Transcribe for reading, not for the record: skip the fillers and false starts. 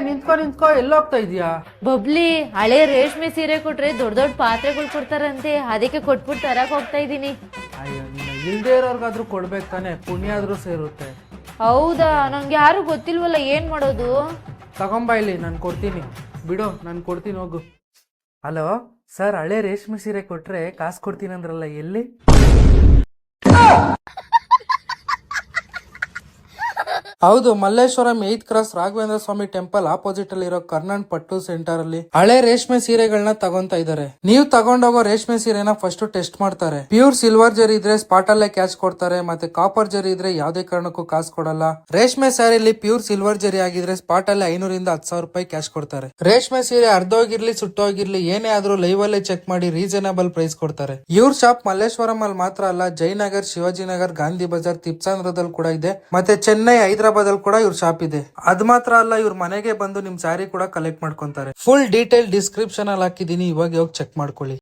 ನಿಂತ್ಕೋ ಎಲ್ಲೋಗ್ತಾ ಇದೀಯಾ? ಬಬ್ಲಿ, ಹಳೆ ರೇಷ್ಮೆ ಸೀರೆ ಕೊಟ್ರೆ ದೊಡ್ಡ ದೊಡ್ಡ ಪಾತ್ರೆಗಳು ಕೊಡ್ತಾರಂತೆ, ಅದಕ್ಕೆ ಕೊಟ್ಬಿಟ್ಟು ತರಕ್ ಹೋಗ್ತಾ ಇದೀನಿ. ಅಯ್ಯೋ, ನೀನು ಇಲ್ದೇ ಇರೋರ್ಗಾದ್ರೂ ಕೊಡ್ಬೇಕು ತಾನೆ, ಪುಣ್ಯ ಆದ್ರೂ ಸೇರುತ್ತೆ. ಹೌದಾ? ನಂಗೆ ಯಾರು ಗೊತ್ತಿಲ್ವಲ್ಲ, ಏನ್ ಮಾಡೋದು? ತಗೊಂಬ ಇಲ್ಲಿ, ನಾನು ಕೊಡ್ತೀನಿ. ಬಿಡು, ನಾನು ಕೊಡ್ತೀನಿ, ಹೋಗು. ಹಲೋ ಸರ್, ಹಳೆ ರೇಷ್ಮೆ ಸೀರೆ ಕೊಟ್ರೆ ಕಾಸು ಕೊಡ್ತೀನಿ ಅಂದ್ರಲ್ಲ, ಎಲ್ಲಿ? ಹೌದು, ಮಲ್ಲೇಶ್ವರಂ 8th ಕ್ರಾಸ್ ರಾಘವೇಂದ್ರ ಸ್ವಾಮಿ ಟೆಂಪಲ್ ಆಪೋಸಿಟ್ ಅಲ್ಲಿ ಇರೋ ಕರ್ನಾಡ್ ಪಟ್ಟು ಸೆಂಟರ್ ಅಲ್ಲಿ ಹಳೆ ರೇಷ್ಮೆ ಸೀರೆಗಳನ್ನ ತಗೊಂತಾ ಇದಾರೆ. ನೀವು ತಗೊಂಡೋಗೋ ರೇಷ್ಮೆ ಸೀರೆನ ಫಸ್ಟ್ ಟೆಸ್ಟ್ ಮಾಡ್ತಾರೆ. ಪ್ಯೂರ್ ಸಿಲ್ವರ್ ಜರಿ ಇದ್ರೆ ಸ್ಪಾಟ್ ಅಲ್ಲೇ ಕ್ಯಾಶ್ ಕೊಡ್ತಾರೆ, ಮತ್ತೆ ಕಾಪರ್ ಜರಿ ಇದ್ರೆ ಯಾವ್ದೇ ಕಾರಣಕ್ಕೂ ಕಾಸು ಕೊಡಲ್ಲ. ರೇಷ್ಮೆ ಸ್ಯಾರಿಲಿ ಪ್ಯೂರ್ ಸಿಲ್ವರ್ ಜರಿ ಆಗಿದ್ರೆ ಸ್ಪಾಟ್ ಅಲ್ಲಿ 500 ಇಂದ 10,000 ರೂಪಾಯಿ ಕ್ಯಾಶ್ ಕೊಡ್ತಾರೆ. ರೇಷ್ಮೆ ಸೀರೆ ಅರ್ಧೋಗಿರ್ಲಿ ಸುಟ್ಟೋಗಿರ್ಲಿ ಏನೇ ಆದ್ರೂ ಲೈವ್ ಅಲ್ಲೇ ಚೆಕ್ ಮಾಡಿ ರೀಸನಬಲ್ ಪ್ರೈಸ್ ಕೊಡ್ತಾರೆ. ಇವ್ರ ಶಾಪ್ ಮಲ್ಲೇಶ್ವರಂ ಅಲ್ಲಿ ಮಾತ್ರ ಅಲ್ಲ, ಜಯನಗರ್, ಶಿವಾಜಿನಗರ್, ಗಾಂಧಿ ಬಜಾರ್, ತಿಪ್ಸಾಂದ್ರದಲ್ಲಿ ಕೂಡ ಇದೆ. ಮತ್ತೆ ಚೆನ್ನೈ, ಹೈದರಾಬಾದ್ ಅಲ್ಲಿ ಕೂಡ ಇವ್ರ ಶಾಪ್ ಇದೆ. ಅದ್ ಮಾತ್ರ ಅಲ್ಲ, ಇವ್ರ ಮನೆಗೆ ಬಂದು ನಿಮ್ ಸ್ಯಾರಿ ಕೂಡ ಕಲೆಕ್ಟ್ ಮಾಡ್ಕೊಂತಾರೆ. ಫುಲ್ ಡೀಟೇಲ್ ಡಿಸ್ಕ್ರಿಪ್ಷನ್ ಅಲ್ಲಿ ಹಾಕಿದೀನಿ, ಇವಾಗ ಹೋಗಿ ಚೆಕ್ ಮಾಡ್ಕೊಳ್ಳಿ.